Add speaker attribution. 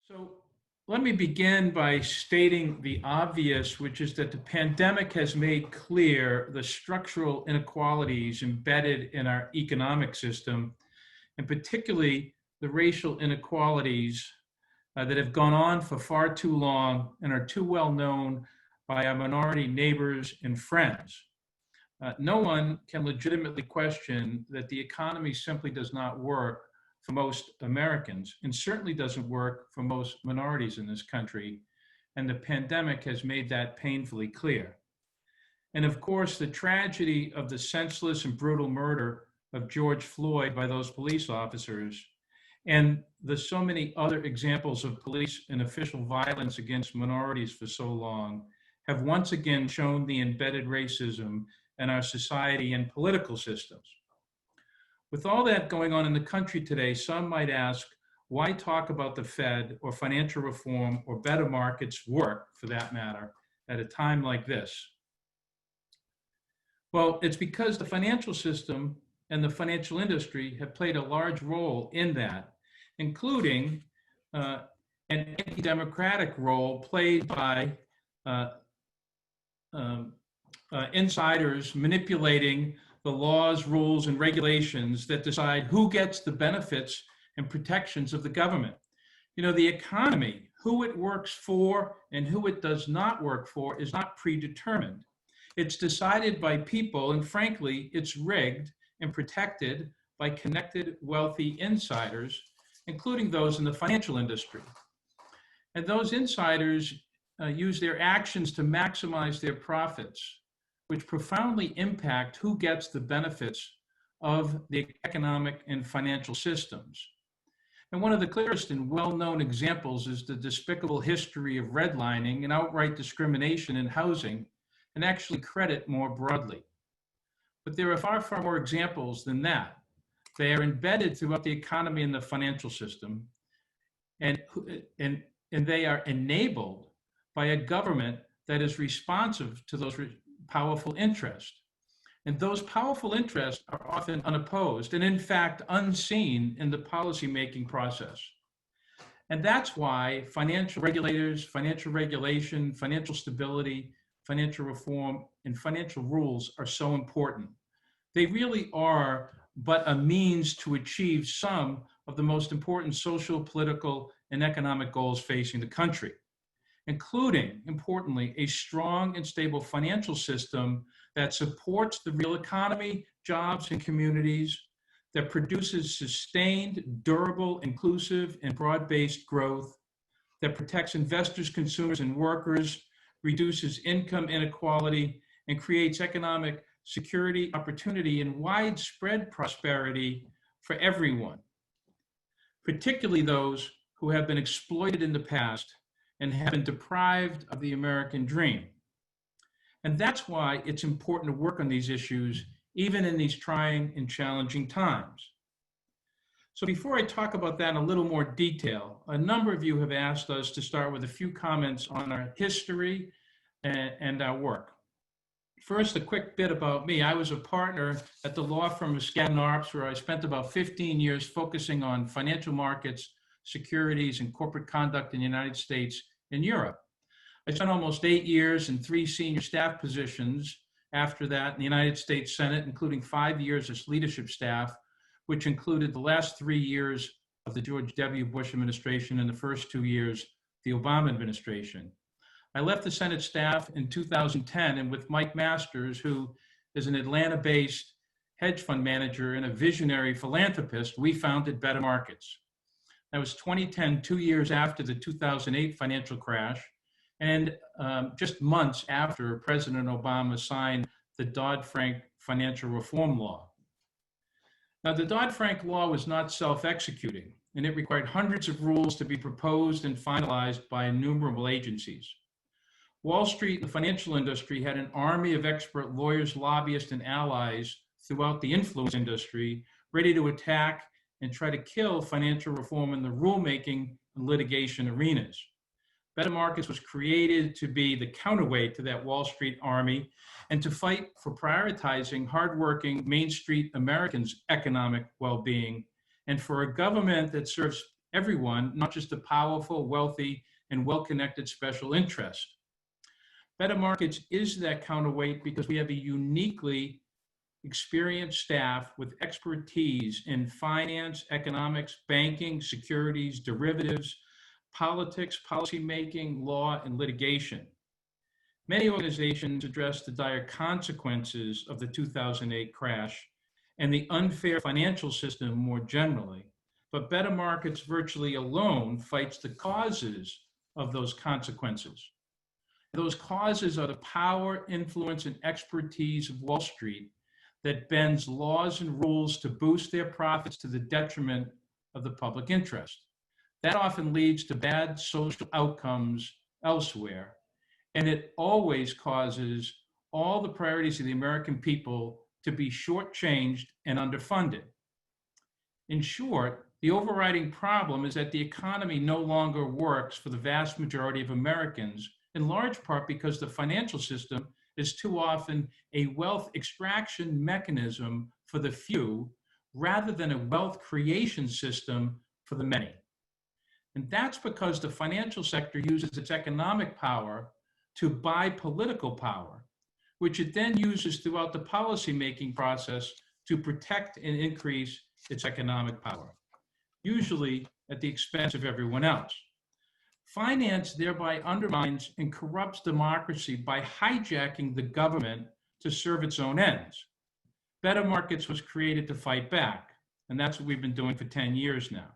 Speaker 1: So let me begin by stating the obvious, which is that the pandemic has made clear the structural inequalities embedded in our economic system, and particularly the racial inequalities that have gone on for far too long and are too well known by our minority neighbors and friends. No one can legitimately question that the economy simply does not work for most Americans and certainly doesn't work for most minorities in this country. And the pandemic has made that painfully clear. And of course, the tragedy of the senseless and brutal murder of George Floyd by those police officers and the so many other examples of police and official violence against minorities for so long have once again shown the embedded racism in our society and political systems. With all that going on in the country today, some might ask, why talk about the Fed or financial reform or better markets work, for that matter, at a time like this? Well, it's because the financial system and the financial industry have played a large role in that, including an anti-democratic role played by insiders manipulating the laws, rules, and regulations that decide who gets the benefits and protections of the government. You know, the economy, who it works for and who it does not work for, is not predetermined. It's decided by people, and frankly, it's rigged and protected by connected, wealthy insiders, including those in the financial industry. And those insiders use their actions to maximize their profits, which profoundly impact who gets the benefits of the economic and financial systems. And one of the clearest and well-known examples is the despicable history of redlining and outright discrimination in housing, and actually credit more broadly. But there are far, far more examples than that. They are embedded throughout the economy and the financial system, and they are enabled by a government that is responsive to those powerful interests. And those powerful interests are often unopposed and in fact unseen in the policymaking process. And that's why financial regulators, financial regulation, financial stability, financial reform, and financial rules are so important. They really are but a means to achieve some of the most important social, political, and economic goals facing the country, including, importantly, a strong and stable financial system that supports the real economy, jobs, and communities, that produces sustained, durable, inclusive, and broad-based growth, that protects investors, consumers, and workers, reduces income inequality, and creates economic security, opportunity, and widespread prosperity for everyone, particularly those who have been exploited in the past and have been deprived of the American dream. And that's why it's important to work on these issues, even in these trying and challenging times. So before I talk about that in a little more detail, a number of you have asked us to start with a few comments on our history and our work. First, a quick bit about me. I was a partner at the law firm of Skadden Arps, where I spent about 15 years focusing on financial markets, securities, and corporate conduct in the United States and Europe. I spent almost 8 years in 3 senior staff positions after that in the United States Senate, including 5 years as leadership staff, which included the last 3 years of the George W. Bush administration and the first 2 years of the Obama administration. I left the Senate staff in 2010, and with Mike Masters, who is an Atlanta-based hedge fund manager and a visionary philanthropist, we founded Better Markets. That was 2010, 2 years after the 2008 financial crash, and just months after President Obama signed the Dodd-Frank financial reform law. Now, the Dodd-Frank law was not self-executing, and it required hundreds of rules to be proposed and finalized by innumerable agencies. Wall Street and the financial industry had an army of expert lawyers, lobbyists, and allies throughout the influence industry ready to attack and try to kill financial reform in the rulemaking and litigation arenas. Better Markets was created to be the counterweight to that Wall Street army and to fight for prioritizing hardworking Main Street Americans' economic well-being, and for a government that serves everyone, not just the powerful, wealthy, and well-connected special interest. Better Markets is that counterweight because we have a uniquely experienced staff with expertise in finance, economics, banking, securities, derivatives, politics, policymaking, law, and litigation. Many organizations address the dire consequences of the 2008 crash and the unfair financial system more generally, but Better Markets virtually alone fights the causes of those consequences. Those causes are the power, influence, and expertise of Wall Street that bends laws and rules to boost their profits to the detriment of the public interest. That often leads to bad social outcomes elsewhere, and it always causes all the priorities of the American people to be shortchanged and underfunded. In short, the overriding problem is that the economy no longer works for the vast majority of Americans, in large part because the financial system is too often a wealth extraction mechanism for the few rather than a wealth creation system for the many. And that's because the financial sector uses its economic power to buy political power, which it then uses throughout the policymaking process to protect and increase its economic power, usually at the expense of everyone else. Finance thereby undermines and corrupts democracy by hijacking the government to serve its own ends. Better Markets was created to fight back, and that's what we've been doing for 10 years now.